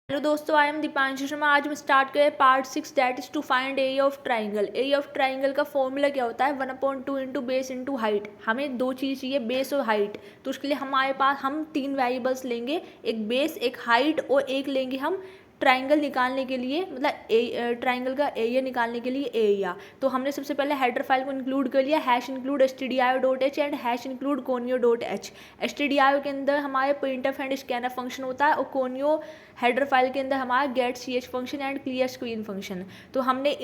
Hello दोस्तों, I am Deepanshu Sharma. आज हम स्टार्ट करें part 6 that is to find area of triangle. Area of triangle का फॉर्मूला क्या होता है? 1/2 इंटू बेस इंटू हाइट। हमें दो चीज़ चाहिए, बेस और हाइट। तो उसके लिए हमारे पास हम तीन वेरिएबल्स लेंगे, एक बेस, एक हाइट और एक लेंगे हम ट्राइंगल निकालने के लिए, मतलब ट्राइंगल का एरिया निकालने के लिए एरिया। तो हमने सबसे पहले हेडर फाइल को इंक्लूड कर लिया, hash include stdio.h and hash include conio.h। stdio के अंदर हमारे printf एंड scanf फंक्शन होता है और conio हेडर फाइल के अंदर हमारा get ch function and clear screen function. तो हमने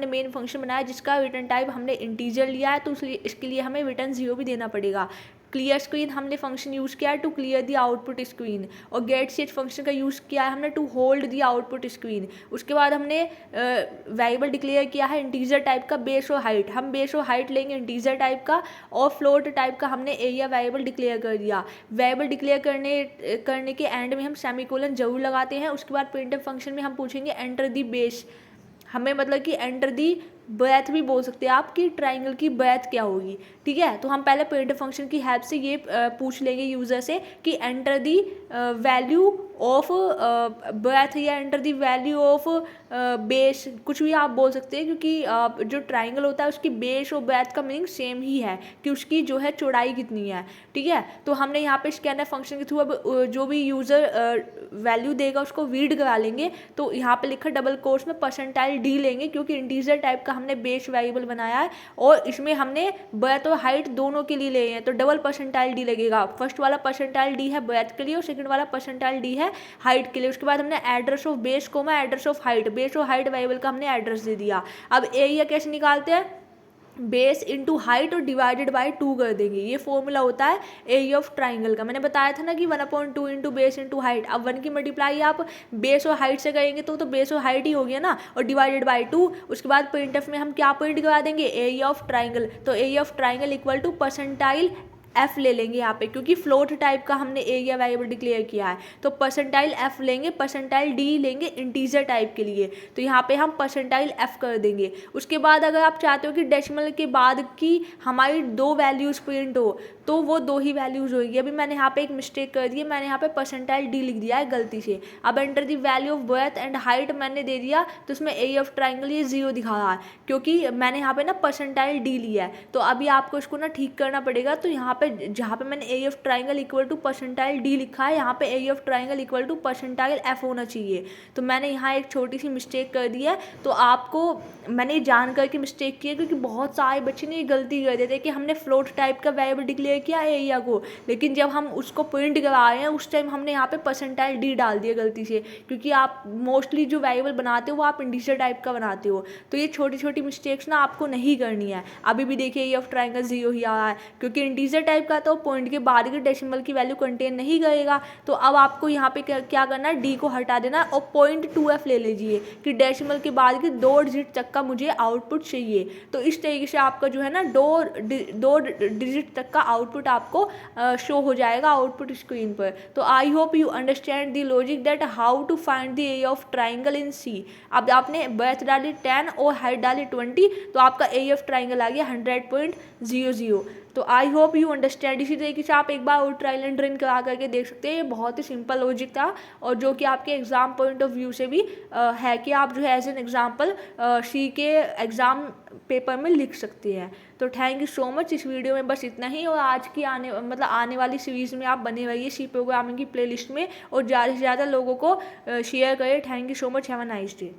मेन फंक्शन बनाया जिसका रिटर्न टाइप हमने इंटीजर लिया है, तो इसलिए इसके लिए हमें रिटर्न 0 भी देना पड़ेगा। क्लियर स्क्रीन हमने फंक्शन यूज़ किया है to clear the output screen, और गेट ch फंक्शन का यूज़ किया है हमने to hold the output screen. उसके बाद हमने वेरिएबल डिक्लेयर किया है इंटीजर टाइप का, बेस और हाइट। हम बेस और हाइट लेंगे इंटीजर टाइप का, और फ्लोट टाइप का हमने एरिया वेरिएबल डिक्लेयर कर दिया। वेरिएबल डिक्लेयर करने के एंड में हम सेमीकोलन जरूर लगाते हैं। उसके बाद प्रिंटफ फंक्शन में हम पूछेंगे एंटर दी बेस, हमें मतलब कि एंटर दी ब्रेथ भी बोल सकते हैं आप कि ट्राइंगल की ब्रेथ क्या होगी। ठीक है, तो हम पहले प्रिंटफ फंक्शन की हेल्प से ये पूछ लेंगे यूज़र से कि enter the value of breadth या enter the value of base, कुछ भी आप बोल सकते हैं, क्योंकि जो ट्राइंगल होता है उसकी बेस और ब्रेथ का मीनिंग सेम ही है कि उसकी जो है चौड़ाई कितनी है। ठीक है, तो हमने यहाँ पे स्कैनर फंक्शन के थ्रू अब जो भी यूज़र वैल्यू देगा उसको रीड करा लेंगे। तो यहाँ पे लिखा डबल कोर्स में परसेंटाइल डी लेंगे, क्योंकि इंटीजर टाइप का हमने बेस वेरिएबल बनाया है और इसमें हमने ब्रेथ और हाइट दोनों के लिए ले हैं, तो डबल परसेंटाइल डी लगेगा। फर्स्ट वाला परसेंटाइल डी है ब्रेथ के लिए और सेकंड वाला परसेंटाइल डी है हाइट के लिए। उसके बाद हमने address of base comma address of height, base और हाइट वेरिएबल का हमने एड्रेस दे दिया। अब एरिया कैसे निकालते हैं? बेस इंटू हाइट और डिवाइडेड बाई 2 कर देंगे। ये फॉर्मूला होता है एरिया ऑफ ट्राइंगल का। मैंने बताया था ना कि 1/2 इंटू बेस इंटू हाइट। अब 1 की मल्टीप्लाई आप बेस और हाइट से करेंगे तो बेस और हाइट ही हो गया ना, और डिवाइडेड बाई 2। उसके बाद प्रिंटफ में हम क्या प्रिंट करा देंगे? Area of triangle. तो area of triangle equal to percentile f ले लेंगे यहाँ पे, क्योंकि फ्लोट टाइप का हमने एरिया वेरिएबल डिक्लेयर किया है। तो परसेंटाइल एफ लेंगे, परसेंटाइल डी लेंगे इंटीजर टाइप के लिए, तो यहाँ पे हम परसेंटाइल एफ कर देंगे। उसके बाद अगर आप चाहते हो कि डेसिमल के बाद की हमारी दो वैल्यूज़ प्रिंट हो, तो वो दो ही वैल्यूज़ होगी। अभी मैंने यहाँ पे एक मिस्टेक कर दी है, मैंने यहाँ पे परसेंटाइल डी लिख दिया है गलती से। अब enter the value of breadth and height मैंने दे दिया, तो उसमें एरिया ऑफ ट्राइंगल ये 0 दिखा रहा है, क्योंकि मैंने यहाँ पे ना परसेंटाइल डी लिया है। तो अभी आपको इसको ना ठीक करना पड़ेगा। तो यहाँ पे जहाँ पे मैंने area of triangle equal to percentile D लिखा है, यहाँ पे area of triangle equal to percentile F होना चाहिए। तो मैंने यहाँ एक छोटी सी मिस्टेक कर दी है। तो आपको मैंने जान करके मिस्टेक की है, क्योंकि बहुत सारे बच्चे ने ये गलती कर देते हैं कि हमने फ्लोट टाइप का वेरिएबल डिक्लेयर किया एरिया को, लेकिन जब हम उसको प्रिंट करा रहे हैं उस टाइम हमने यहाँ पे परसेंटाइल डी डाल दिया गलती से, क्योंकि आप मोस्टली जो वेरिएबल बनाते हो वो आप इंटीजर टाइप का बनाते हो। तो ये छोटी छोटी मिस्टेक्स ना आपको नहीं करनी है। अभी भी देखिए एरिया ऑफ ट्राइंगल 0 ही आ रहा है, क्योंकि इंटीजर टाइप का तो पॉइंट के बाद की डेसिमल की वैल्यू कंटेन नहीं करेगा। तो अब आपको यहाँ पे क्या करना है? डी को हटा देना और 0.2f ले लीजिए कि डेसिमल के बाद की 2 डिजिट तक का मुझे आउटपुट चाहिए। तो इस तरीके से आपका जो है ना दो डिजिट तक का आउटपुट आपको शो हो जाएगा आउटपुट स्क्रीन पर। तो I hope you understand the logic that how to find the area of triangle in C. अब आपने ब्रेथ डाली 10 और हाइट डाली 20, तो आपका एरिया ऑफ ट्राइंगल आ गया 100.00। तो आई होप यू अंडरस्टैंड। इसी तरीके से आप एक बार और ट्रायल एंड रन करा करके देख सकते हैं। ये बहुत ही सिंपल लॉजिक था, और जो कि आपके एग्जाम पॉइंट ऑफ व्यू से भी है कि आप जो है एज एन एग्जाम्पल सी के एग्ज़ाम पेपर में लिख सकते हैं। तो थैंक यू सो मच। इस वीडियो में बस इतना ही, और आज की आने वाली सीरीज़ में आप बने रहिए सी प्रोग्रामिंग की प्लेलिस्ट में, और ज़्यादा से ज़्यादा लोगों को शेयर करें। Thank you so much. Have a nice day.